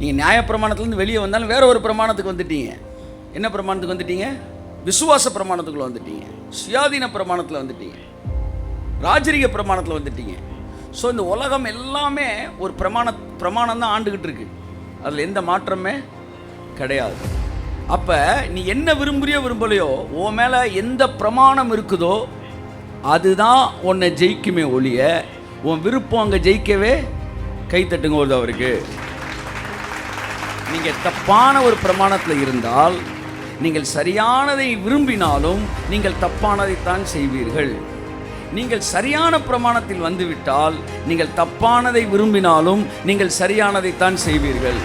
நீங்கள் நியாயப்பிரமாணத்துலேருந்து வெளியே வந்தாலும் வேற ஒரு பிரமாணத்துக்கு வந்துட்டீங்க. என்ன பிரமாணத்துக்கு வந்துட்டீங்க? விசுவாச பிரமாணத்துக்குள்ளே வந்துட்டீங்க, சுயாதீன பிரமாணத்தில் வந்துட்டீங்க, ராஜரிக பிரமாணத்தில் வந்துட்டீங்க. ஸோ இந்த உலகம் எல்லாமே ஒரு பிரமாணம் தான் ஆண்டுகிட்டு இருக்கு. அதில் எந்த மாற்றமே கிடையாது. அப்போ நீ என்ன விரும்புறியோ விரும்பலையோ, உன் மேலே எந்த பிரமாணம் இருக்குதோ அதுதான் உன்னை ஜெயிக்குமே ஒழிய உன் விருப்பம் அங்கே ஜெயிக்கவே கைத்தட்டுங்க ஒரு அவருக்கு. நீங்கள் தப்பான ஒரு பிரமாணத்தில் இருந்தால் நீங்கள் சரியானதை விரும்பினாலும் நீங்கள் தப்பானதைத்தான் செய்வீர்கள். நீங்கள் சரியான பிரமாணத்தில் வந்துவிட்டால் நீங்கள் தப்பானதை விரும்பினாலும் நீங்கள் சரியானதைத்தான் செய்வீர்கள்.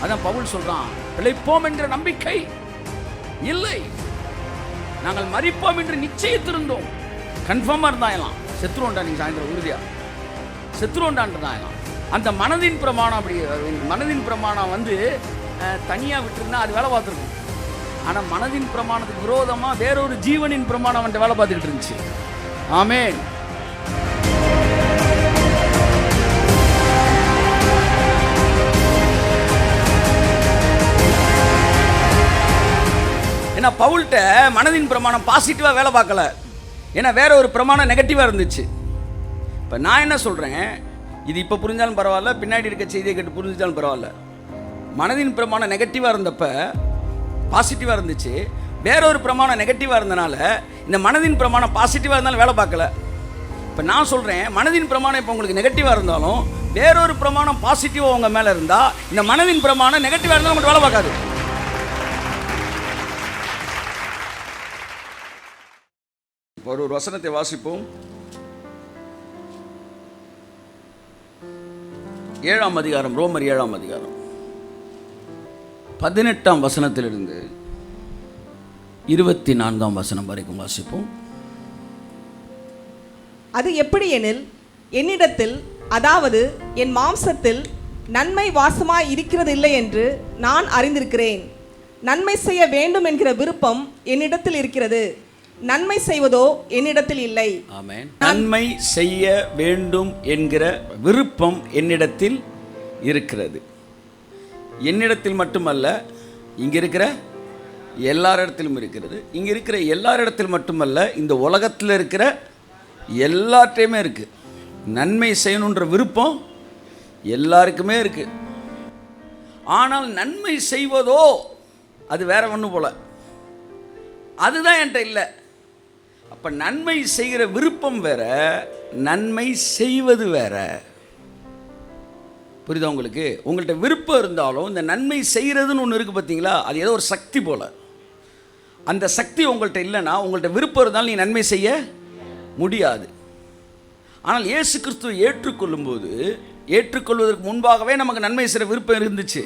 அதான் பவுல் சொல்றான், பிழைப்போம் என்ற நம்பிக்கை இல்லை, நாங்கள் மரிப்போம் என்று நிச்சயித்திருந்தோம். கன்ஃபார்மா இருந்தாயலாம், செத்துருவோண்டா நீங்க சாயந்தரம் உறுதியா செத்துருவோண்டான்றாயலாம். அந்த மனதின் பிரமாணம் அப்படி, மனதின் பிரமாணம் வந்து தனியா விட்டுருந்தா அது வேலை பார்த்துருக்கும். ஆனா மனதின் பிரமாணத்துக்கு விரோதமா வேறொரு ஜீவனின் பிரமாணம் அவன் வேலை பார்த்துக்கிட்டு இருந்துச்சு. ஆமென். ஏன்னா பவுல்கிட்ட மனதின் பிரமாணம் பாசிட்டிவாக வேலை பார்க்கல, ஏன்னா வேற ஒரு பிரமாணம் நெகட்டிவாக இருந்துச்சு. இப்போ நான் என்ன சொல்கிறேன், இது இப்போ புரிஞ்சாலும் பரவாயில்ல, பின்னாடி இருக்க செய்தியை கேட்டு புரிஞ்சாலும் பரவாயில்ல. மனதின் பிரமாணம் நெகட்டிவாக இருந்தப்ப பாசிட்டிவாக இருந்துச்சு, வேற ஒரு பிரமாணம் நெகட்டிவாக இருந்தனால இந்த மனதின் பிரமாணம் பாசிட்டிவாக இருந்தாலும் வேலை பார்க்கல. இப்போ நான் சொல்கிறேன், மனதின் பிரமாணம் இப்போ உங்களுக்கு நெகட்டிவாக இருந்தாலும் வேறொரு பிரமாணம் பாசிட்டிவாக உங்கள் மேலே இருந்தால் இந்த மனதின் பிரமாணம் நெகட்டிவாக இருந்தாலும் உங்களுக்கு வேலை பார்க்காது. ஒரு வசனத்தை வாசிப்போம். 7ஆம் அதிகாரம், ரோமர் 7ஆம் அதிகாரம் 18ஆம் வசனத்திலிருந்து 24ஆம் வசனம் வரைக்கும் வாசிப்போம். அது எப்படி எனில், என்னிடத்தில் அதாவது என் மாம்சத்தில் நன்மை வாசமாய் இருக்கிறது இல்லை என்று நான் அறிந்திருக்கிறேன். நன்மை செய்ய வேண்டும் என்கிற விருப்பம் என்னிடத்தில் இருக்கிறது, நன்மை செய்வதோ என்னிடத்தில் இல்லை. ஆமென். நன்மை செய்ய வேண்டும் என்கிற விருப்பம் என்னிடத்தில் இருக்கிறது. என்னிடத்தில் மட்டுமல்ல, இங்க இருக்கிற எல்லாரிடத்திலும் இருக்கிறது. இங்க இருக்கிற எல்லாரிடத்தில் மட்டுமல்ல, இந்த உலகத்தில் இருக்கிற எல்லார்ட்டையுமே இருக்கு. நன்மை செய்யணுன்ற விருப்பம் எல்லாருக்குமே இருக்கு. ஆனால் நன்மை செய்வதோ அது வேற ஒன்று போல, அதுதான் என்கிட்ட இல்லை. அப்போ நன்மை செய்கிற விருப்பம் வேற, நன்மை செய்வது வேற. புரியுதா உங்களுக்கு? உங்கள்கிட்ட விருப்பம் இருந்தாலும் இந்த நன்மை செய்கிறதுன்னு ஒன்று இருக்குது பார்த்தீங்களா, அது ஏதோ ஒரு சக்தி போல். அந்த சக்தி உங்கள்கிட்ட இல்லைன்னா, உங்கள்கிட்ட விருப்பம் இருந்தாலும் நீ நன்மை செய்ய முடியாது. ஆனால் இயேசு கிறிஸ்துவை ஏற்றுக்கொள்வதற்கு முன்பாகவே நமக்கு நன்மை செய்கிற விருப்பம் இருந்துச்சு.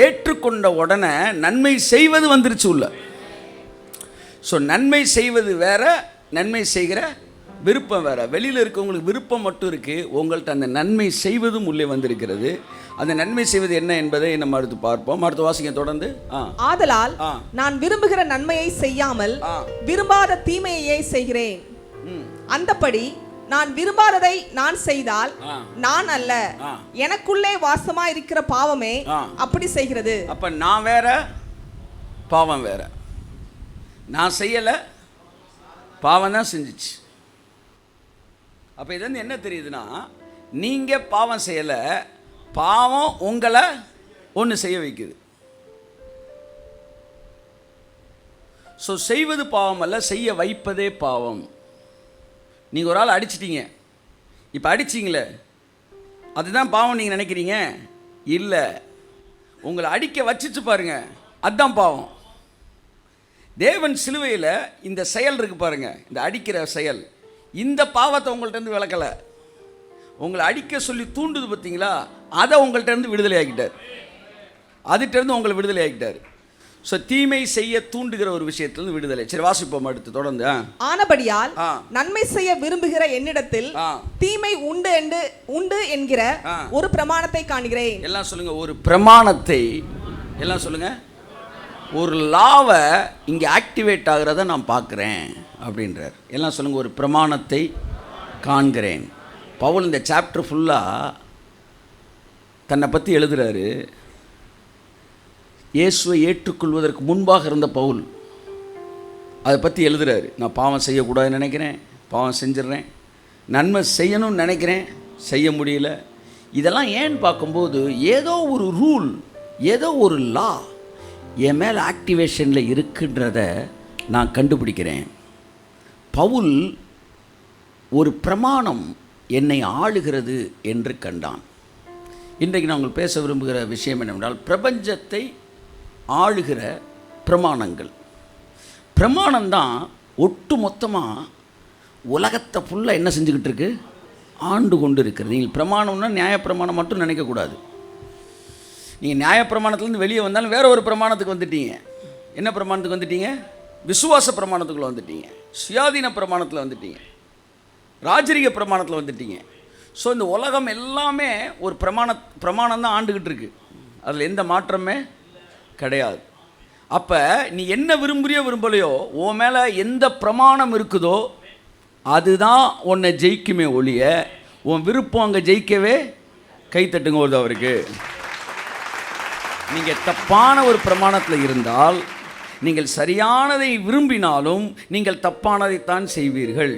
ஏற்றுக்கொண்ட உடனே நன்மை செய்வது வந்துருச்சு உள்ள. ஸோ நன்மை செய்வது வேற, நன்மை செய்கிற விருப்பம் வேற. வெளியில் இருக்கவங்களுக்கு விருப்பம் மட்டும் இருக்குது, உங்கள்கிட்ட அந்த நன்மை செய்வதும் உள்ளே வந்திருக்கிறது. அந்த நன்மை செய்வது என்ன என்பதை நம்ம அடுத்து பார்ப்போம். அடுத்த வாசிங்க தொடர்ந்து. ஆதலால் நான் விரும்புகிற நன்மையை செய்யாமல் விரும்பாத தீமையை செய்கிறேன். அந்தபடி நான் விரும்பாததை நான் செய்தால் நான் அல்ல, எனக்குள்ளே வாசமா இருக்கிற பாவமே அப்படி செய்கிறது. அப்ப நான் வேற, பாவம் வேற. நான் செய்யலை, பாவம் தான் செஞ்சிச்சு. அப்போ இது வந்து என்ன தெரியுதுன்னா, நீங்கள் பாவம் செய்யலை, பாவம் உங்களை ஒன்று செய்ய வைக்குது. ஸோ செய்வது பாவம் அல்ல, செய்ய வைப்பதே பாவம். நீங்கள் ஒரு ஆள் அடிச்சிட்டீங்க, இப்போ அடிச்சிங்களே அதுதான் பாவம் நீங்கள் நினைக்கிறீங்க? இல்லை, உங்களை அடிக்க வச்சிச்சு பாருங்க, அதுதான் பாவம். தேவன் சிலுவையில் இந்த செயல் இருக்கு பாருங்க, இந்த அடிக்கிற செயல், இந்த பாவத்தை உங்கள்கிட்ட இருந்து விளக்கலை. உங்களை அடிக்க சொல்லி தூண்டுது பார்த்தீங்களா, அதை உங்கள்கிட்ட இருந்து விடுதலை ஆக்கிட்டார். அதுகிட்ட இருந்து உங்களை விடுதலை ஆக்கிட்டார். ஸோ தீமை செய்ய தூண்டுகிற ஒரு விஷயத்திலிருந்து விடுதலை. சரி வாசிப்போம் அடுத்து தொடர்ந்து. ஆனபடியால் நன்மை செய்ய விரும்புகிற என்னிடத்தில் தீமை உண்டு என்கிற ஒரு பிரமாணத்தை காண்கிறேன். எல்லாம் சொல்லுங்க, ஒரு பிரமாணத்தை. எல்லாம் சொல்லுங்க, ஒரு லாவை இங்கே ஆக்டிவேட் ஆகிறத நான் பார்க்குறேன் அப்படின்றார். எல்லாம் சொல்லுங்கள், ஒரு பிரமாணத்தை காண்கிறேன். பவுல் இந்த சாப்டர் ஃபுல்லாக தன்னை பற்றி எழுதுகிறாரு. இயேசுவை ஏற்றுக்கொள்வதற்கு முன்பாக இருந்த பவுல் அதை பற்றி எழுதுகிறாரு. நான் பாவம் செய்யக்கூடாதுன்னு நினைக்கிறேன், பாவம் செஞ்சிடுறேன். நன்மை செய்யணும்னு நினைக்கிறேன், செய்ய முடியல. இதெல்லாம் ஏன்னு பார்க்கும்போது ஏதோ ஒரு ரூல், ஏதோ ஒரு லா என் மேலே ஆக்டிவேஷனில் இருக்குன்றத நான் கண்டுபிடிக்கிறேன். பவுல் ஒரு பிரமாணம் என்னை ஆளுகிறது என்று கண்டான். இன்றைக்கு நான் உங்களுக்கு பேச விரும்புகிற விஷயம் என்னவென்றால், பிரபஞ்சத்தை ஆளுகிற பிரமாணங்கள். பிரமாணம்தான் ஒட்டு மொத்தமாக உலகத்தை ஃபுல்லாக என்ன செஞ்சுக்கிட்டு இருக்கு, ஆண்டு கொண்டு இருக்கிறது. நீங்கள் பிரமாணம்னா நியாயப்பிரமாணம் மட்டும் நினைக்கக்கூடாது. நீங்கள் நியாயப்பிரமாணத்துலேருந்து வெளியே வந்தாலும் வேற ஒரு பிரமாணத்துக்கு வந்துட்டீங்க. என்ன பிரமாணத்துக்கு வந்துட்டீங்க? விசுவாச பிரமாணத்துக்குள்ளே வந்துட்டீங்க, சுயாதீன பிரமாணத்தில் வந்துட்டீங்க, ராஜரிக பிரமாணத்தில் வந்துட்டீங்க. ஸோ இந்த உலகம் எல்லாமே ஒரு பிரமாணம் தான் ஆண்டுக்கிட்டு இருக்கு. அதில் எந்த மாற்றமே கிடையாது. அப்போ நீ என்ன விரும்புறியோ விரும்பலையோ, உன் மேலே எந்த பிரமாணம் இருக்குதோ அதுதான் உன்னை ஜெயிக்குமே ஒழிய உன் விருப்பம் அங்கே ஜெயிக்கவே. கைத்தட்டுங்க ஒரு அவருக்கு. நீங்கள் தப்பான ஒரு பிரமாணத்தில் இருந்தால், நீங்கள் சரியானதை விரும்பினாலும் நீங்கள் தப்பானதைத்தான் செய்வீர்கள்.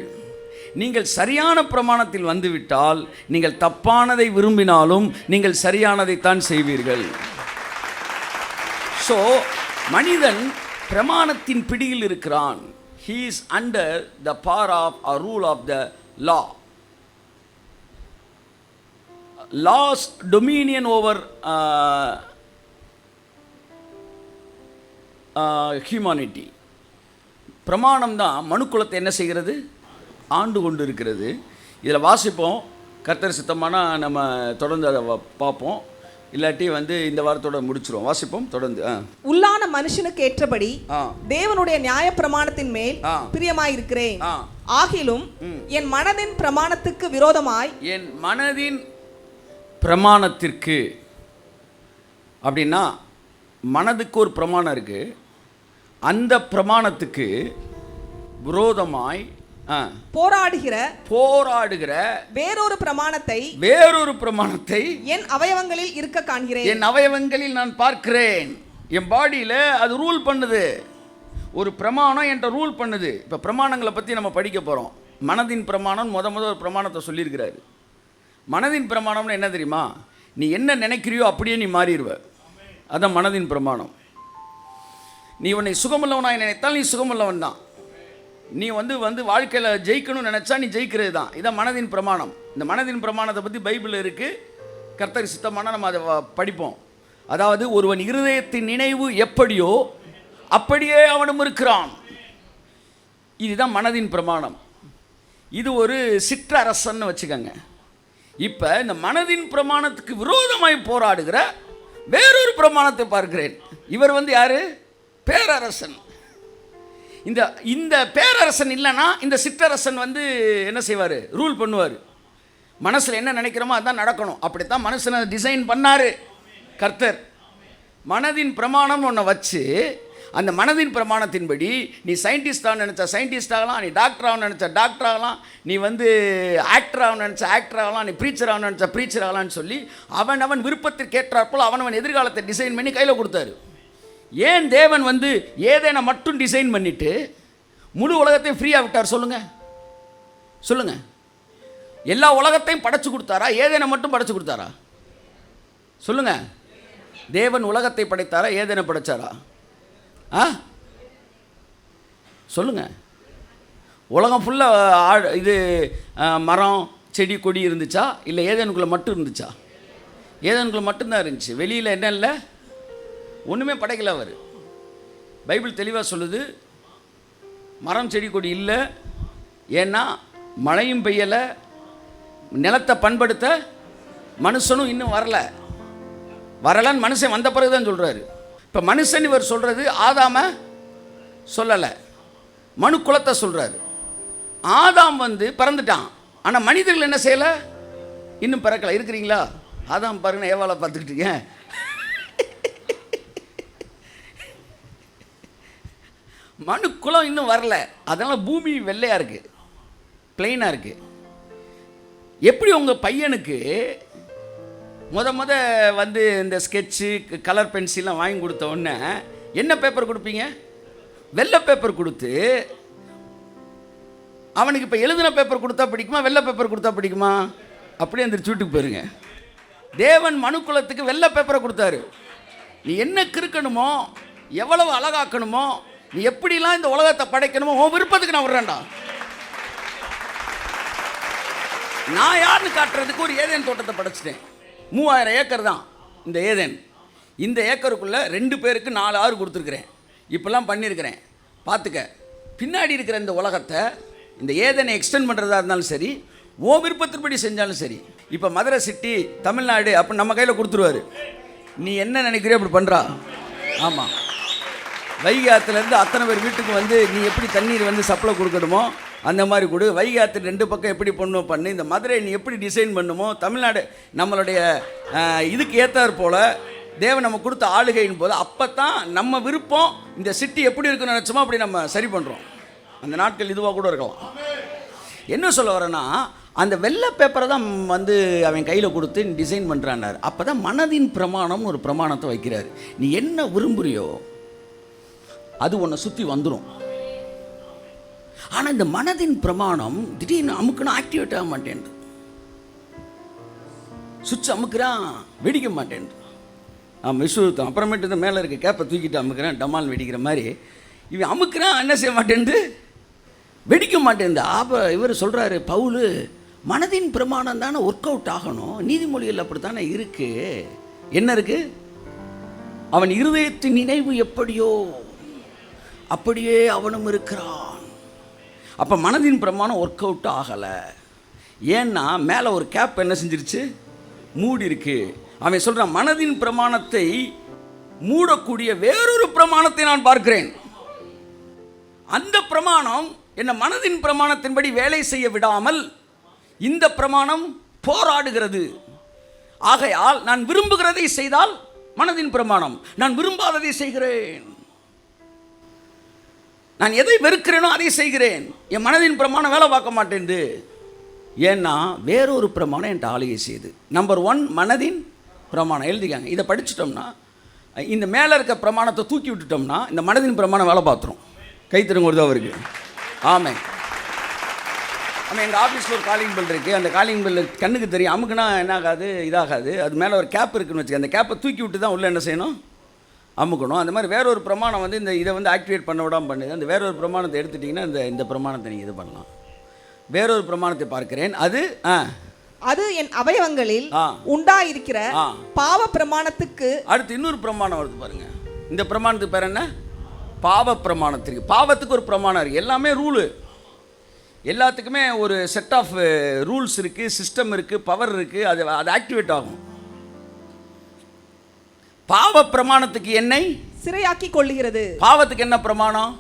நீங்கள் சரியான பிரமாணத்தில் வந்துவிட்டால் நீங்கள் தப்பானதை விரும்பினாலும் நீங்கள் சரியானதைத்தான் செய்வீர்கள். ஸோ மனிதன் பிரமாணத்தின் பிடியில் இருக்கிறான். He is under the power of a rule of the law. Law's dominion over humanity. பிரமாணம் தான் மனுக்குலத்தை என்ன செய்கிறது, ஆண்டு கொண்டு இருக்கிறது. இதில் வாசிப்போம். கர்த்தர் சித்தமான நம்ம தொடர்ந்து அதை பார்ப்போம். இல்லாட்டி இந்த வாரத்தோட முடிச்சிருவோம். வாசிப்போம் தொடர்ந்து. உள்ளான மனுஷனுக்கு ஏற்றபடி தேவனுடைய நியாய பிரமாணத்தின் மேல் பிரியமாயிருக்கிறேன். ஆகிலும் என் மனதின் பிரமாணத்துக்கு விரோதமாய், என் மனதின் பிரமாணத்திற்கு அப்படின்னா மனதுக்கு ஒரு பிரமாணம் இருக்கு, அந்த பிரமாணத்துக்கு விரோதமாய் போராடுகிற வேறொரு பிரமாணத்தை என் அவயவங்களில் இருக்க காண்கிறேன். என் அவயவங்களில் நான் பார்க்கிறேன். என் பாடியில் அது ரூல் பண்ணுது. ஒரு பிரமாணம் என்ற ரூல் பண்ணுது. இப்போ பிரமாணங்களை பற்றி நம்ம படிக்க போகிறோம். மனதின் பிரமாணம் முத ஒரு பிரமாணத்தை சொல்லியிருக்கிறாரு. மனதின் பிரமாணம்னு என்ன தெரியுமா? நீ என்ன நினைக்கிறியோ அப்படியே நீ மாறிடுவ. அதான் மனதின் பிரமாணம். நீ உன்னை சுகமுள்ளவனாய் நினைத்தால் நீ சுகமுள்ளவன் தான். நீ வாழ்க்கையில் ஜெயிக்கணும்னு நினச்சா நீ ஜெயிக்கிறது தான். இதான் மனதின் பிரமாணம். இந்த மனதின் பிரமாணத்தை பற்றி பைபிளில் இருக்குது. கர்த்தர் சித்தமான நம்ம அதை படிப்போம். அதாவது ஒருவன் இருதயத்தின் நினைவு எப்படியோ அப்படியே அவனும் இருக்கிறான். இதுதான் மனதின் பிரமாணம். இது ஒரு சிற்றரசன்னு வச்சுக்கோங்க. இப்போ இந்த மனதின் பிரமாணத்துக்கு விரோதமாய் போராடுகிற வேறொரு பிரமாணத்தை பார்க்கிறேன். இவர் யார்? பேரரசன். இந்த பேரரசன் இல்லைன்னா இந்த சிற்றரசன் என்ன செய்வார்? ரூல் பண்ணுவார். மனசில் என்ன நினைக்கிறோமோ அதுதான் நடக்கணும். அப்படித்தான் மனுஷனை டிசைன் பண்ணார் கர்த்தர். மனதின் பிரமாணம் ஒன்றை வச்சு அந்த மனதின் பிரமாணத்தின்படி நீ சயின்டிஸ்டாக நினச்சா சயின்டிஸ்ட் ஆகலாம், நீ டாக்டர் ஆகணும்னு நினச்சா டாக்டர் ஆகலாம், நீ ஆக்டர் ஆகணும்னு நினச்சா ஆக்டர் ஆகலாம், நீ ப்ரீச்சர் ஆகணும்னு நினச்சா ப்ரீச்சர் ஆகலான்னு சொல்லி அவன் விருப்பத்திற்கு ஏற்றாற்போல் அவன் எதிர்காலத்தை டிசைன் பண்ணி கையில் கொடுத்தாரு. ஏன் தேவன் ஏதேனை மட்டும் டிசைன் பண்ணிட்டு முழு உலகத்தையும் ஃப்ரீயாக விட்டார்? சொல்லுங்க. எல்லா உலகத்தையும் படைச்சு கொடுத்தாரா? ஏதேனை மட்டும் படைச்சு கொடுத்தாரா? சொல்லுங்க. தேவன் உலகத்தை படைத்தாரா? ஏதேனை படைச்சாரா? சொல்லுங்க. உலகம் ஃபுல்லாக இது மரம் செடி கொடி இருந்துச்சா, இல்லை ஏதேனுக்குள்ளே மட்டும் இருந்துச்சா? ஏதேனுக்குள்ளே மட்டும்தான் இருந்துச்சு. வெளியில் என்ன இல்லை, ஒன்றுமே படைக்கல அவர். பைபிள் தெளிவாக சொல்லுது, மரம் செடி கொடி இல்லை. ஏன்னா மழையும் பெய்யலை, நிலத்தை பண்படுத்த மனுஷனும் இன்னும் வரலன்னு மனுஷன் வந்த பிறகு தான் சொல்கிறாரு. இப்போ மனுஷன் இவர் சொல்கிறது ஆதாம சொல்லலை, மனு குலத்தை சொல்கிறாரு. ஆதாம் பிறந்துட்டான், ஆனால் மனிதர்கள் என்ன செய்யலை, இன்னும் பிறக்கலை. இருக்கிறீங்களா? ஆதாம் பாருங்க, ஏவாளை பார்த்துக்கிட்டீங்க. மனுக்குலம் இன்னும் வரல, அதனால் பூமி வெள்ளையாக இருக்குது, பிளெயினாக இருக்குது. எப்படி உங்கள் பையனுக்கு முத வந்து இந்த ஸ்கெட்சு கலர் பென்சில்லாம் வாங்கி கொடுத்த உடனே என்ன பேப்பர் கொடுப்பீங்க? வெள்ளை பேப்பர் கொடுத்து, அவனுக்கு இப்போ எழுதின பேப்பர் கொடுத்தா பிடிக்குமா, வெள்ளை பேப்பர் கொடுத்தா பிடிக்குமா? அப்படியே அந்த வீட்டுக்கு போயிருங்க. தேவன் மனுக்குலத்துக்கு வெள்ளை பேப்பரை கொடுத்தாரு. நீ என்ன கிறுக்கணுமோ, எவ்வளவு அழகாக்கணுமோ, நீ எப்படிலாம் இந்த உலகத்தை படைக்கணுமோ, உன் விருப்பத்துக்கு நான் விடுறேன்டா. நான் யாருன்னு காட்டுறதுக்கு ஒரு ஏதேன் தோட்டத்தை படைச்சிட்டேன். 3000 ஏக்கர் தான் இந்த ஏதேன். இந்த ஏக்கருக்குள்ளே 2 பேருக்கு 4 ஆறு கொடுத்துருக்குறேன். இப்போல்லாம் பண்ணியிருக்கிறேன். பார்த்துக்க, பின்னாடி இருக்கிற இந்த உலகத்தை, இந்த ஏதேனை எக்ஸ்டெண்ட் பண்ணுறதா இருந்தாலும் சரி, ஓ விருப்பத்தின்படி செஞ்சாலும் சரி. இப்போ மதுரை சிட்டி, தமிழ்நாடு அப்போ நம்ம கையில் கொடுத்துருவாரு. நீ என்ன நினைக்கிறியோ அப்படி பண்ணுறா. ஆமாம், வைகை ஆற்றுலேருந்து அத்தனை பேர் வீட்டுக்கு வந்து நீ எப்படி தண்ணீர் வந்து சப்ளை கொடுக்கணுமோ அந்த மாதிரி கொடு. வைகை ஆற்று 2 பக்கம் எப்படி பண்ணணும் பண்ணு. இந்த மதுரை நீ எப்படி டிசைன் பண்ணுமோ, தமிழ்நாடு நம்மளுடைய இதுக்கு ஏற்றார் போல் தேவன் நம்ம கொடுத்த ஆளுகையின் போது அப்போ தான் நம்ம விருப்பம் இந்த சிட்டி எப்படி இருக்குன்னு நினச்சோமோ அப்படி நம்ம சரி பண்ணுறோம். அந்த நாட்கள் இதுவாக கூட இருக்கலாம். என்ன சொல்ல வரேன்னா, அந்த வெள்ளை பேப்பரை தான் வந்து அவன் கையில் கொடுத்து டிசைன் பண்ணுறான்னார். அப்போ தான் மனதின் பிரமாணம்னு ஒரு பிரமாணத்தை வைக்கிறார். நீ என்ன விரும்புகிறியோ அது உன்னை சுற்றி வந்துடும். ஆனால் இந்த மனதின் பிரமாணம் திடீர்னு அமுக்குன்னு ஆக்டிவேட் ஆக மாட்டேன். சுவிட்ச் அமுக்குறான், வெடிக்க மாட்டேன். விசுவத்தம் அப்புறமேட்டு இந்த மேலே இருக்க கேப்பை தூக்கிட்டு அமுக்குறேன், டமால் வெடிக்கிற மாதிரி. இவன் அமுக்குறான், என்ன செய்ய மாட்டேன்து, வெடிக்க மாட்டேன். அப்போ இவர் சொல்கிறாரு, பவுல், மனதின் பிரமாணம் தானே ஒர்க் அவுட் ஆகணும். நீதிமொழிகள் அப்படி தானே இருக்குது. என்ன இருக்குது? அவன் இருதயத்தின் நினைவு எப்படியோ அப்படியே அவனும் இருக்கிறான். அப்போ மனதின் பிரமாணம் ஒர்க் அவுட் ஆகலை. ஏன்னா மேலே ஒரு கேப் என்ன செஞ்சிருச்சு, மூடி இருக்கு. அவன் சொல்கிறான், மனதின் பிரமாணத்தை மூடக்கூடிய வேறொரு பிரமாணத்தை நான் பார்க்கிறேன். அந்த பிரமாணம் என்ன மனதின் பிரமாணத்தின்படி வேலை செய்ய விடாமல் இந்த பிரமாணம் போராடுகிறது. ஆகையால் நான் விரும்புகிறதை செய்தால் மனதின் பிரமாணம், நான் விரும்பாததை செய்கிறேன். நான் எதை வெறுக்கிறேனோ அதை செய்கிறேன். என் மனதின் பிரமாணம் வேலை பார்க்க மாட்டேன். ஏன்னா வேறொரு பிரமாணம் என்கிட்ட ஆளுகை செய்யுது. நம்பர் 1 மனதின் பிரமாணம். எழுதிக்காங்க. இதை படிச்சிட்டோம்னா, இந்த மேலே இருக்க பிரமாணத்தை தூக்கி விட்டுட்டோம்னா இந்த மனதின் பிரமாணம் வேலை பார்த்துரும். கைத்திருங்க ஒரு தான் அவருக்கு. ஆமாம். ஆமாம், எங்கள் ஆஃபீஸில் ஒரு காலிங் பெல் இருக்குது. அந்த காலிங் பெல் கண்ணுக்கு தெரியும். அமுக்குனா என்ன ஆகாது, இதாகாது. அது மேலே ஒரு கேப் இருக்குன்னு வச்சுக்க. அந்த கேப்பை தூக்கி விட்டு தான் உள்ளே என்ன செய்யணும், அமுக்கணும். அந்த மாதிரி வேறொரு பிரமாணம் வந்து இந்த இதை வந்து ஆக்டிவேட் பண்ண விடாமல் பண்ணுது. அந்த வேறொரு பிரமாணத்தை எடுத்துட்டிங்கன்னா இந்த பிரமாணத்தை நீங்கள் இது பண்ணலாம். வேறொரு பிரமாணத்தை பார்க்கிறேன். அது என் அவயவங்களில் உண்டாயிருக்கிற பாவ பிரமாணத்துக்கு. அடுத்து இன்னொரு பிரமாணம் வருது பாருங்க. இந்த பிரமாணத்துக்கு பேர் என்ன? பாவ பிரமாணத்திற்கு. பாவத்துக்கு ஒரு பிரமாணம் இருக்குது. எல்லாமே ரூலு, எல்லாத்துக்குமே ஒரு செட் ஆஃப் ரூல்ஸ் இருக்குது, சிஸ்டம் இருக்குது, பவர் இருக்குது. அது ஆக்டிவேட் ஆகும். பாவ பிரமாணத்துக்கு என்னை சிறையாக்கி கொள்ளுகிறது. பாவத்துக்கு என்ன பிரமாணம்?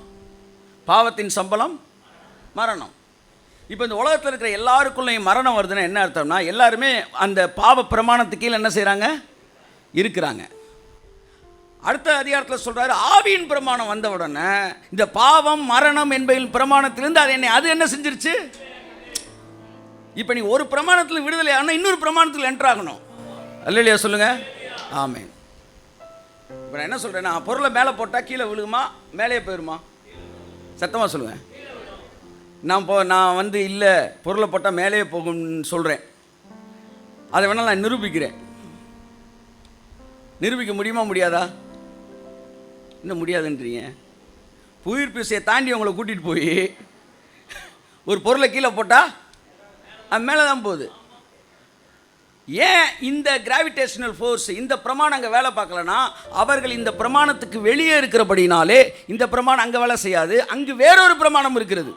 பாவத்தின் சம்பளம் மரணம். இப்போ இந்த உலகத்தில் இருக்கிற எல்லாருக்குள்ளேயும் மரணம் வருதுன்னா என்ன அர்த்தம்னா, எல்லாருமே அந்த பாவ பிரமாணத்துக்கு கீழே என்ன செய்கிறாங்க, இருக்கிறாங்க. அடுத்த அதிகாரத்தில் சொல்கிறாரு, ஆவியின் பிரமாணம் வந்த உடனே இந்த பாவம் மரணம் என்பதின் பிரமாணத்திலிருந்து அது என்ன செஞ்சிருச்சு. இப்போ நீ ஒரு பிரமாணத்தில் விடுதலை ஆனால் இன்னொரு பிரமாணத்தில் என்டர் ஆகணும். அல்லையா சொல்லுங்க. ஆமென். இப்போ நான் என்ன சொல்கிறேன்னா, பொருளை மேலே போட்டால் கீழே விழுகுமா, மேலேயே போயிடுமா? சத்தமாக சொல்லுங்கள். நான் வந்து இல்லை, பொருளை போட்டால் மேலேயே போகும்னு சொல்கிறேன். அதை வேணால் நான் நிரூபிக்கிறேன். நிரூபிக்க முடியுமா முடியாதா? இன்னும் முடியாதுன்றீங்க. புயிர் பிசையை தாண்டி உங்களை கூட்டிகிட்டு போய் ஒரு பொருளை கீழே போட்டால் அது மேலே தான் போகுது. ஏன் இந்த கிராவிடேஷனல் ஃபோர்ஸ், இந்த பிரமாணம் அங்கே வேலை பார்க்கலன்னா, அவர்கள் இந்த பிரமாணத்துக்கு வெளியே இருக்கிறபடினாலே இந்த பிரமாணம் அங்கே வேலை செய்யாது. அங்கு வேறொரு பிரமாணம் இருக்கிறது.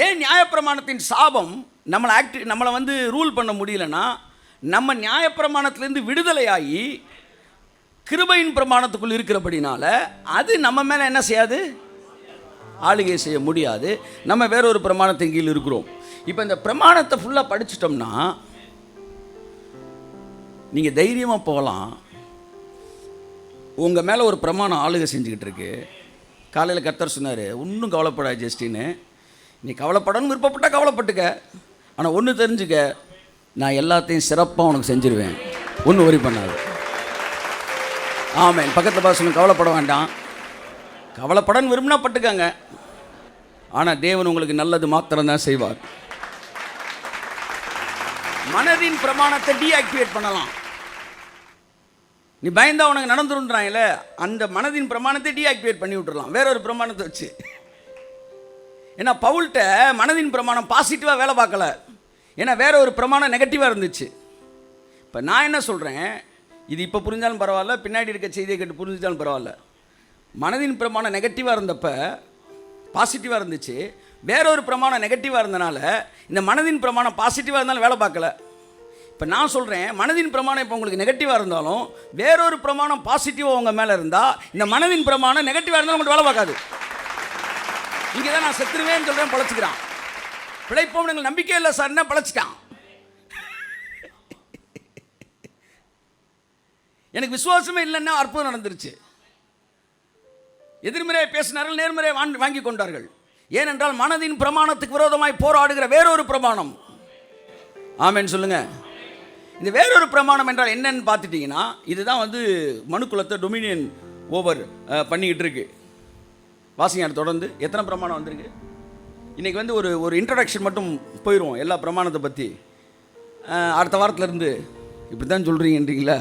ஏன் நியாயப்பிரமாணத்தின் சாபம் நம்மளை வந்து ரூல் பண்ண முடியலன்னா, நம்ம நியாயப்பிரமாணத்திலேருந்து விடுதலையாகி கிருபையின் பிரமாணத்துக்குள் இருக்கிறபடினால அது நம்ம மேலே என்ன செய்யாது, ஆளுகை செய்ய முடியாது. நம்ம வேறொரு பிரமாணத்தின் கீழ் இருக்கிறோம். இப்போ இந்த பிரமாணத்தை ஃபுல்லாக படிச்சிட்டோம்னா நீங்கள் தைரியமாக போகலாம். உங்கள் மேலே ஒரு பிரமாணம் ஆளுகை செஞ்சுக்கிட்டு இருக்கு. காலையில் கர்த்தர் சொன்னார், ஒன்றும் கவலைப்படாது ஜஸ்டின்னு, நீ கவலைப்படணும்னு விருப்பப்பட்டால் கவலைப்பட்டுக்க, ஆனால் ஒன்று தெரிஞ்சுக்க, நான் எல்லாத்தையும் சிறப்பாக உனக்கு செஞ்சிருவேன், ஒன்றும் worry பண்ணாது. ஆமென். பக்கத்தில் பார்த்து கவலைப்பட வேண்டாம், கவலைப்படன்னு விரும்பினா பட்டுக்காங்க, ஆனால் தேவன் உங்களுக்கு நல்லது மாத்திரம்தான் செய்வார். மனதின் பிரமாணத்தை டீஆக்டிவேட் பண்ணலாம். நீ பயந்தா உனக்கு நடந்துருன்றாங்கல்ல, அந்த மனதின் பிரமாணத்தை டீஆக்டிவேட் பண்ணி விட்டுறலாம் வேற ஒரு பிரமாணத்தை வச்சு. ஏன்னா பவுல்கிட்ட மனதின் பிரமாணம் பாசிட்டிவாக வேலை பார்க்கல, ஏன்னா வேற ஒரு பிரமாணம் நெகட்டிவாக இருந்துச்சு. இப்போ நான் என்ன சொல்கிறேன், இது இப்போ புரிஞ்சாலும் பரவாயில்ல, பின்னாடி இருக்க செய்தியை கேட்டு புரிஞ்சாலும் பரவாயில்ல. மனதின் பிரமாணம் நெகட்டிவாக இருந்தப்ப பாசிட்டிவாக இருந்துச்சு, வேற ஒரு பிரமாணம் நெகட்டிவாக இருந்தனால இந்த மனதின் பிரமாணம் பாசிட்டிவாக இருந்தாலும் வேலை பார்க்கல. இப்போ நான் சொல்கிறேன், மனதின் பிரமாணம் இப்போ உங்களுக்கு நெகட்டிவாக இருந்தாலும் வேறொரு பிரமாணம் பாசிட்டிவாக உங்கள் மேலே இருந்தால் இந்த மனதின் பிரமாணம் நெகட்டிவாக இருந்தாலும் உங்களுக்கு வேலை பார்க்காது. இங்கே தான் நான் செத்துருவேன்னு சொல்கிறேன், பழச்சிக்கிறான். பிழைப்போம் எங்களுக்கு நம்பிக்கை இல்லை சார், என்ன பழச்சிட்டான். எனக்கு விசுவாசமே இல்லைன்னா அற்புதம் நடந்துருச்சு. எதிர்மறையை பேசினார்கள், நேர்மறையை வாங்கி கொண்டார்கள். ஏனென்றால் மனதின் பிரமாணத்துக்கு விரோதமாய் போராடுகிற வேறொரு பிரமாணம். ஆமென் சொல்லுங்க. இந்த வேறொரு பிரமாணம் என்றால் என்னன்னு பார்த்துட்டிங்கன்னா, இதுதான் மனுக்குலத்தை டொமினியன் ஓவர் பண்ணிக்கிட்டு இருக்கு. வாசிங்க தொடர்ந்து எத்தனை பிரமாணம் வந்திருக்கு. இன்றைக்கி ஒரு இன்ட்ரடக்ஷன் மட்டும் போயிடுவோம் எல்லா பிரமாணத்தை பற்றி. அடுத்த வாரத்துலேருந்து இப்படி தான் சொல்கிறீங்கன்றீங்களா,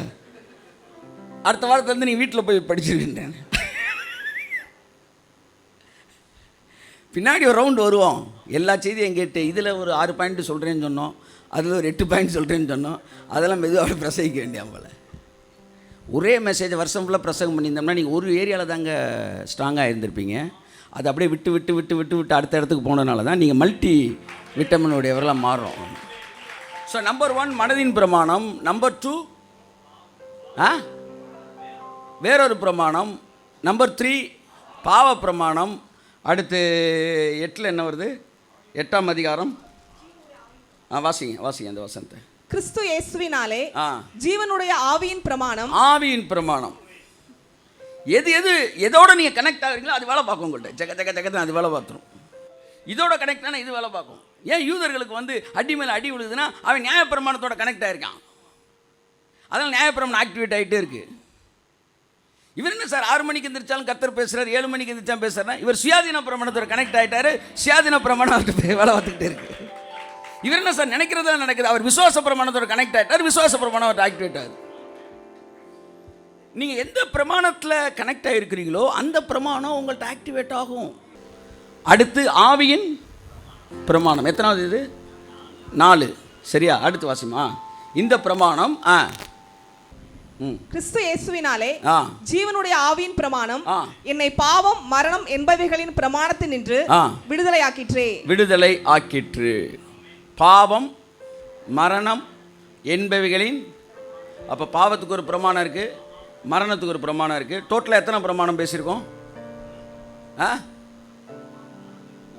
அடுத்த வாரத்துலேருந்து நீங்கள் வீட்டில் போய் படிச்சிருக்கேன். பின்னாடி ஒரு ரவுண்டு வருவோம், எல்லா செய்தியும் கேட்டு இதில் ஒரு 6 பாயிண்ட் சொல்கிறேன்னு சொன்னோம், அதில் ஒரு 8 பாயிண்ட் சொல்கிறேன்னு சொன்னோம், அதெல்லாம் மெதுவாக பிரசங்கிக்க வேண்டியாம்பல. ஒரே மெசேஜை வருஷம் ஃபுல்லாக பிரசங்கம் பண்ணியிருந்தோம்னா நீங்கள் ஒரு ஏரியாவில் தாங்க ஸ்ட்ராங்காக இருந்திருப்பீங்க. அது அப்படியே விட்டு விட்டு விட்டு விட்டு விட்டு அடுத்த இடத்துக்கு போனதுனால தான் நீங்கள் மல்டி விட்டமினுடையவரெல்லாம் மாறும். ஸோ நம்பர் 1 மனதின் பிரமாணம், நம்பர் 2 வேறொரு பிரமாணம், நம்பர் 3 பாவ பிரமாணம். அடுத்து 8ல் என்ன வருது, 8ஆம் அதிகாரம் வாசிங்க அந்த வசனத்தை. கிறிஸ்து இயேசுவினாலே ஜீவனுடைய ஆவியின் பிரமாணம். ஆவியின் பிரமாணம் எதோட நீங்க கனெக்ட் ஆகுறீங்களோ அது வேலை பார்க்கும். உங்கள்கிட்ட ஜக ஜக ஜகத்தான் அது வேலை பார்த்துரும். இதோட கனெக்ட் ஆனா இது வேலை பார்க்கும். ஏன் யூதர்களுக்கு அடி மேலே அடி விழுதுன்னா அவன் நியாயப்பிரமாணத்தோட கனெக்ட் ஆயிருக்கான், அதனால நியாயப்பிரமாணம் ஆக்டிவேட் ஆகிட்டே இருக்கு. இவர் என்ன சார் 6 மணிக்கு எந்திரிச்சாலும் கர்த்தர் பேசுறாரு, 7 மணிக்கு எந்திரிச்சாலும் பேசுறாரு. இவர் சுயாதீன பிரமாணத்தோட கனெக்ட் ஆகிட்டாரு, சுயாதீன பிரமாணம் வேலை பார்த்துக்கிட்டே இருக்கு. இவர் என்ன சார் நினைக்கிறதா நடக்குது, அவர் விசுவாச பிரமாணத்தோட கனெக்ட் ஆகிட்டார், விசுவாச பிரமாணம் அவர் ஆக்டிவேட் ஆகுது. நீங்கள் எந்த பிரமாணத்தில் கனெக்ட் ஆகிருக்கிறீங்களோ அந்த பிரமாணம் உங்கள்கிட்ட ஆக்டிவேட் ஆகும். அடுத்து ஆவியின் பிரமாணம் எத்தனாவது இது, 4 சரியா. அடுத்து வாசிமா இந்த பிரமாணம் கிறிஸ்து இயேசுவினாலே ஜீவனுடைய ஆவியின் பிரமாணம் என்னை பாவம் மரணம் என்பவைகளின் பிரமாணத்தினின்று விடுதலை ஆக்கிற்று. பாவம் மரணம் என்பவைகளின், அப்போ பாவத்துக்கு ஒரு பிரமாணம் இருக்குது, மரணத்துக்கு ஒரு பிரமாணம் இருக்குது. டோட்டலாக எத்தனை பிரமாணம் பேசியிருக்கோம்?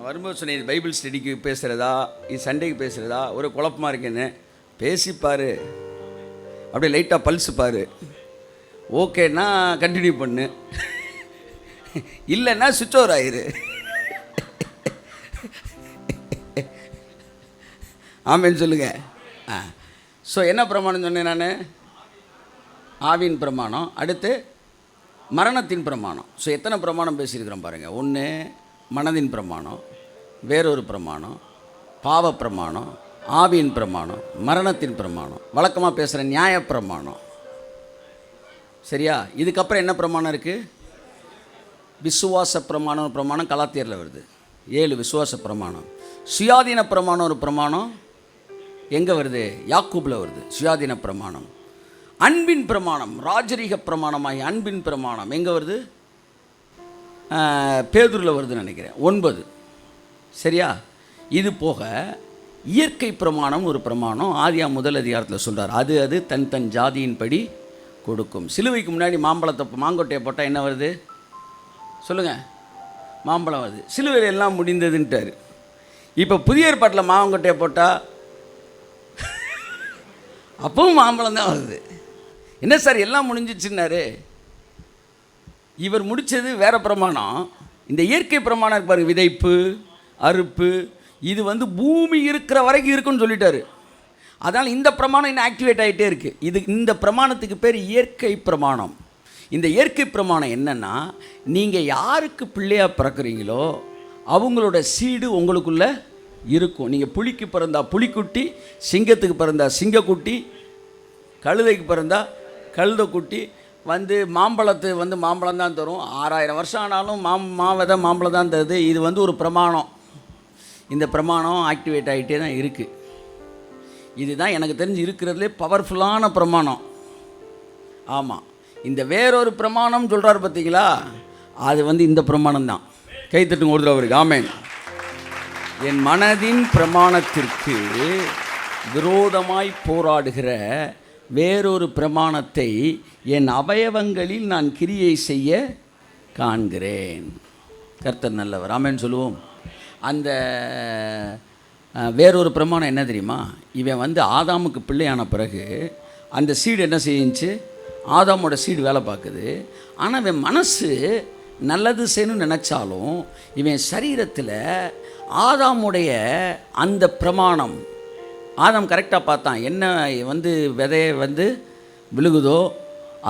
வரும்போது சொன்னேன், இது பைபிள் ஸ்டடிக்கு பேசுகிறதா இது சண்டேக்கு பேசுகிறதா ஒரு குழப்பமாக இருக்குன்னு பேசிப்பார், அப்படியே லைட்டாக பல்ஸு பாரு. ஓகேன்னா கண்டினியூ பண்ணு, இல்லைன்னா சுவிட்ச் ஓவர் ஆயிரு. ஆமேன்னு சொல்லுங்க. ஸோ என்ன பிரமாணம் சொன்னேன் நான்? ஆவியின் பிரமாணம். அடுத்து மரணத்தின் பிரமாணம். ஸோ எத்தனை பிரமாணம் பேசியிருக்கிறோம் பாருங்கள். 1 மனதின் பிரமாணம், வேறொரு பிரமாணம் பாவ பிரமாணம், ஆவியின் பிரமாணம், மரணத்தின் பிரமாணம், வழக்கமாக பேசுகிற நியாய பிரமாணம். சரியா? இதுக்கப்புறம் என்ன பிரமாணம் இருக்குது? விசுவாச பிரமாணம். பிரமாணம் கலாத்தியரில் வருது, 7 விசுவாச பிரமாணம். சுயாதீன பிரமாணம் ஒரு பிரமாணம் எங்கே வருது? யாக்கூபில் வருது சுயாதீன பிரமாணம். அன்பின் பிரமாணம், ராஜரீக பிரமாணமாகி அன்பின் பிரமாணம் எங்கே வருது? பேதுருவில் வருதுன்னு நினைக்கிறேன், 9 சரியா. இது போக இயற்கை பிரமாணம் ஒரு பிரமாணம் ஆதியாம் 1 அதிகாரத்தில் சொல்கிறார். அது தன் தன் ஜாதியின்படி கொடுக்கும். சிலுவைக்கு முன்னாடி மாங்கொட்டையை போட்டால் என்ன வருது சொல்லுங்கள்? மாம்பழம் வருது. சிலுவையில் எல்லாம் முடிந்ததுன்ட்டார். இப்போ புதிய ஏற்பாட்டில் மாங்கொட்டையை போட்டால் அப்பவும் மாம்பழம் தான் வருது. என்ன சார் எல்லாம் முடிஞ்சிச்சுன்னாரு? இவர் முடித்தது வேறு பிரமாணம், இந்த இயற்கை பிரமாணம் இருக்கு பாருங்க, விதைப்பு, அறுப்பு, இது வந்து பூமி இருக்கிற வரைக்கும் இருக்குன்னு சொல்லிட்டாரு. அதனால் இந்த பிரமாணம் இன்னும் ஆக்டிவேட் ஆகிட்டே இருக்குது. இந்த பிரமாணத்துக்கு பேர் இயற்கை பிரமாணம். இந்த இயற்கை பிரமாணம் என்னென்னா, நீங்கள் யாருக்கு பிள்ளையாக பிறக்கிறீங்களோ அவங்களோட சீடு உங்களுக்குள்ளே இருக்கும். நீங்கள் புலிக்கு பிறந்தா புலிக்குட்டி, சிங்கத்துக்கு பிறந்தா சிங்கக்குட்டி, கழுதைக்கு பிறந்தா கழுதைக்குட்டி, மாம்பழத்து மாம்பழம் தான் தரும். 6000 வருஷம் ஆனாலும் விதை மாம்பழம் தான் தருது. இது ஒரு பிரமாணம். இந்த பிரமாணம் ஆக்டிவேட் ஆகிட்டே தான் இருக்குது. இதுதான் எனக்கு தெரிஞ்சு இருக்கிறதுலே பவர்ஃபுல்லான பிரமாணம். ஆமாம், இந்த வேறொரு பிரமாணம் சொல்கிறார் பார்த்தீங்களா, அது இந்த பிரமாணம் தான். கைத்தட்டுங்க ஒரு தடவை அவருக்கு. ஆமென். என் மனதின் பிரமாணத்திற்கு விரோதமாய் போராடுகிற வேறொரு பிரமாணத்தை என் அவயவங்களில் நான் கிரியை செய்ய காண்கிறேன். கர்த்தர் நல்லவர். ஆமென் சொல்லுவோம். அந்த வேறொரு பிரமாணம் என்ன தெரியுமா, இவன் ஆதாமுக்கு பிள்ளையான பிறகு அந்த சீடு என்ன செய்யுச்சு, ஆதாமோட சீடு வேலை பார்க்குது. ஆனால் இவன் மனசு நல்லது செய்யணும்னு நினச்சாலும் இவன் சரீரத்தில் ஆதாமுடைய அந்த பிரமாணம், ஆதாம் கரெக்டாக பார்த்தான், என்ன விதையை விழுகுதோ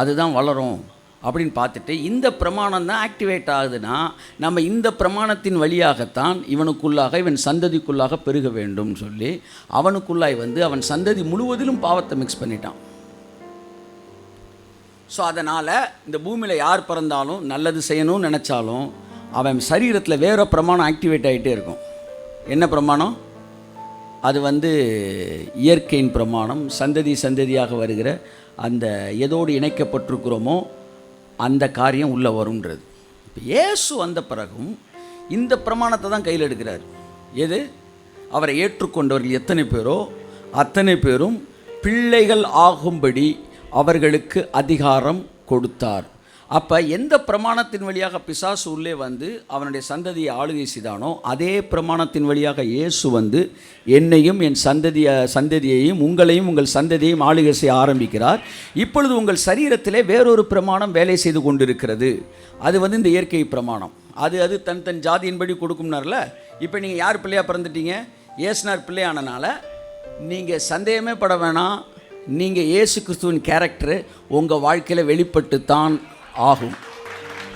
அதுதான் வளரும் அப்படின்னு பார்த்துட்டு, இந்த பிரமாணம் தான் ஆக்டிவேட் ஆகுதுன்னா நம்ம இந்த பிரமாணத்தின் வழியாகத்தான் இவன் சந்ததிக்குள்ளாக பெருக வேண்டும் சொல்லி அவனுக்குள்ளாய் அவன் சந்ததி முழுவதிலும் பாவத்தை மிக்ஸ் பண்ணிட்டான். ஸோ அதனால் இந்த பூமியில் யார் பிறந்தாலும் நல்லது செய்யணும்னு நினச்சாலும் அவன் சரீரத்தில் வேறு பிரமாணம் ஆக்டிவேட் ஆகிட்டே இருக்கும். என்ன பிரமாணம்? அது இயற்கையின் பிரமாணம். சந்ததியாக வருகிற அந்த எதோடு இணைக்கப்பட்டிருக்கிறோமோ அந்த காரியம் உள்ளே வரும்ன்றது. இப்போ இயேசு வந்த பிறகும் இந்த பிரமாணத்தை தான் கையில் எடுக்கிறார். எது? அவரை ஏற்றுக்கொண்டவர்கள் எத்தனை பேரோ அத்தனை பேரும் பிள்ளைகள் ஆகும்படி அவர்களுக்கு அதிகாரம் கொடுத்தார். அப்போ எந்த பிரமாணத்தின் வழியாக பிசாசு உள்ளே அவனுடைய சந்ததியை ஆளுகை செய்தானோ அதே பிரமாணத்தின் வழியாக இயேசு என்னையும் என் சந்ததியையும் உங்களையும் உங்கள் சந்ததியையும் ஆளுகை செய்ய ஆரம்பிக்கிறார். இப்பொழுது உங்கள் சரீரத்திலே வேறொரு பிரமாணம் வேலை செய்து கொண்டிருக்கிறது. அது இந்த இயற்கை பிரமாணம். அது தன் ஜாதியின்படி கொடுக்கும்னார்ல. இப்போ நீங்கள் யார் பிள்ளையாக பிறந்துட்டீங்க? இயேசுனார் பிள்ளையானனால நீங்கள் சந்தேகமே பட வேணாம். நீங்கள் இயேசு கிறிஸ்துவின் கேரக்டரு உங்கள் வாழ்க்கையில் வெளிப்பட்டுத்தான் ஆகும்.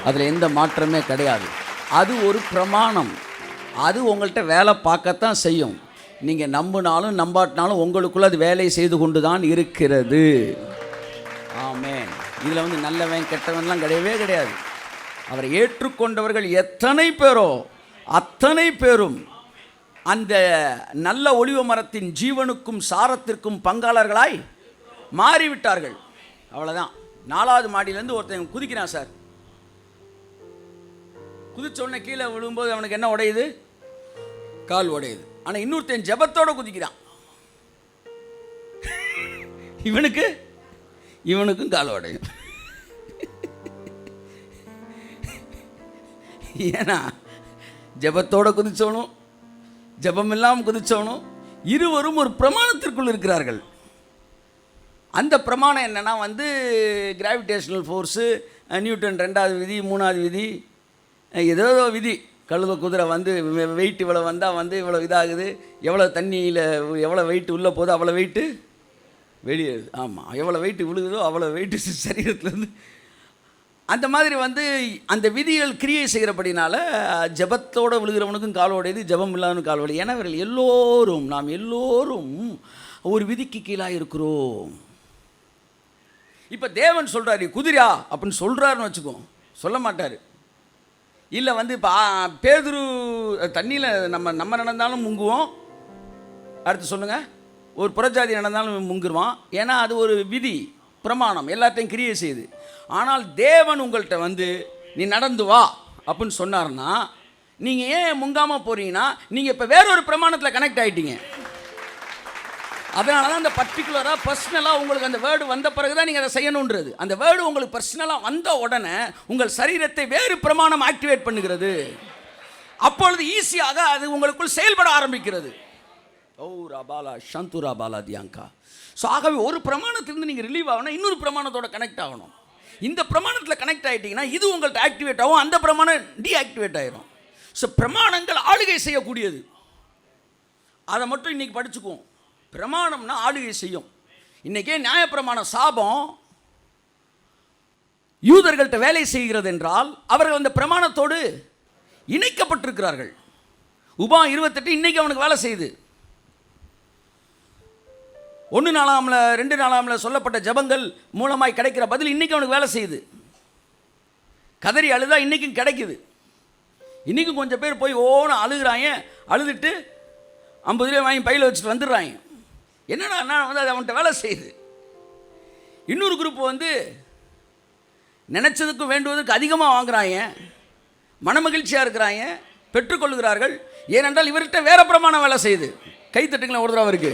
அதில் எந்த மாற்றமே கிடையாது. அது ஒரு பிரமாணம். அது உங்கள்கிட்ட வேலை பார்க்கத்தான் செய்யும். நீங்கள் நம்பினாலும் நம்பாட்டினாலும் உங்களுக்குள்ளே அது வேலை செய்து கொண்டு தான் இருக்கிறது. ஆமென். இதில் நல்லவன் கெட்டவன்லாம் கிடையவே கிடையாது. அவரை ஏற்றுக்கொண்டவர்கள் எத்தனை பேரோ அத்தனை பேரும் அந்த நல்ல ஒலிவ மரத்தின் ஜீவனுக்கும் சாரத்திற்கும் பங்காளர்களாய் மாறிவிட்டார்கள். அவ்வளோதான். 4வது மாடியிலேருந்து ஒருத்தன் குதிக்கிறான் சார். குதிச்ச உடனே கீழே விழும்போது அவனுக்கு என்ன உடையுது? கால் உடையுது. ஆனால் இன்னொருத்தன் ஜெபத்தோடு குதிக்கிறான். இவனுக்கும் கால் உடையும். ஏன்னா ஜெபத்தோடு குதிச்சவனும் ஜெபம் இல்லாமல் குதிச்சவனும் இருவரும் ஒரு பிரமாணத்திற்குள் இருக்கிறார்கள். அந்த பிரமாணம் என்னென்னா கிராவிடேஷனல் ஃபோர்ஸு, நியூட்டன் 2வது விதி, 3வது விதி, ஏதோ விதி. கழுத குதிரை வெயிட் இவ்வளோ வந்தால் இவ்வளோ இதாகுது, எவ்வளோ தண்ணியில் எவ்வளோ வெயிட் உள்ளே போதோ அவ்வளோ வெயிட்டு வெளியேறுது. ஆமாம், எவ்வளோ வெயிட்டு விழுகுதோ அவ்வளோ வெயிட்டு சரீரத்துலேருந்து. அந்த மாதிரி அந்த விதிகள் கிரியை செய்கிறபடினால ஜெபத்தோடு விழுகிறவனுக்கும் காலோடையது, ஜெபம் இல்லாதவனுக்கும் காலோடையது. ஏன்னா இவர்கள் நாம் எல்லோரும் ஒரு விதிக்கு கீழாக இருக்கிறோம். இப்போ தேவன் சொல்கிறார் குதிரா அப்படின்னு சொல்கிறாருன்னு வச்சுக்கோ, சொல்ல மாட்டார். இல்லை இப்போ பேதுரு தண்ணியில் நம்ம நடந்தாலும் முங்குவோம். அடுத்து சொல்லுங்கள், ஒரு புறஜாதி நடந்தாலும் முங்குருவான். ஏன்னா அது ஒரு விதி, பிரமாணம், எல்லாத்தையும் கிரியை செய்யுது. ஆனால் தேவன் உங்கள்கிட்ட நீ நடந்து வா அப்படின்னு சொன்னார்னா நீங்கள் ஏன் முங்காமல் போகிறீங்கன்னா நீங்கள் இப்போ வேறொரு பிரமாணத்தில் கனெக்ட் ஆகிட்டீங்க. அதனால தான் அந்த பர்டிகுலராக பர்சனலாக உங்களுக்கு அந்த வேர்டு வந்த பிறகு தான் நீங்கள் அதை செய்யணுன்றது. அந்த வேர்டு உங்களுக்கு பர்சனலாக வந்த உடனே உங்கள் சரீரத்தை வேறு பிரமாணம் ஆக்டிவேட் பண்ணுகிறது. அப்பொழுது ஈஸியாக அது உங்களுக்குள் செயல்பட ஆரம்பிக்கிறது. ஓ ராபாலா சந்துரா பாலா தியாங்கா. ஸோ ஆகவே ஒரு பிரமாணத்திலிருந்து நீங்கள் ரிலீவ் ஆகணும், இன்னொரு பிரமாணத்தோட கனெக்ட் ஆகணும். இந்த பிரமாணத்தில் கனெக்ட் ஆகிட்டீங்கன்னா இது உங்கள்கிட்ட ஆக்டிவேட் ஆகும், அந்த பிரமாணம் டீஆக்டிவேட் ஆயிரும். ஸோ பிரமாணங்கள் ஆளுகை செய்யக்கூடியது. அதை மட்டும் இன்றைக்கி படிச்சுக்குவோம். பிரமாணம்னா ஆளுகை செய்யும். இன்றைக்கே நியாயப்பிரமாண சாபம் யூதர்கள்ட்ட வேலை செய்கிறது என்றால் அவர்கள் அந்த பிரமாணத்தோடு இணைக்கப்பட்டிருக்கிறார்கள். உபாகம் 28 இன்றைக்கி அவனுக்கு வேலை செய்யுது. 1 நாளாம்ல 2 நாளாம்ல சொல்லப்பட்ட ஜபங்கள் மூலமாய் கிடைக்கிற பதில் இன்றைக்கி அவனுக்கு வேலை செய்யுது. கதறி அழுதா இன்றைக்கும் கிடைக்குது. இன்றைக்கும் கொஞ்சம் பேர் போய் ஓன்னு அழுகிறாங்க, அழுதுட்டு 50 ரூபாய் வாங்கி பையில் வச்சுட்டு வந்துடுறாங்க. என்னடா நான் வந்து அது அவன்கிட்ட வேலை செய்யுது. இன்னொரு குரூப் வந்து நினச்சதுக்கும் வேண்டுவதற்கு அதிகமாக வாங்குறாங்க, மனமகிழ்ச்சியாக இருக்கிறாங்க, பெற்றுக்கொள்கிறார்கள். ஏனென்றால் இவர்கிட்ட வேற பிரமாணம் வேலை செய்யுது. கை தட்டுங்களேன் ஒரு தடவை அவருக்கு.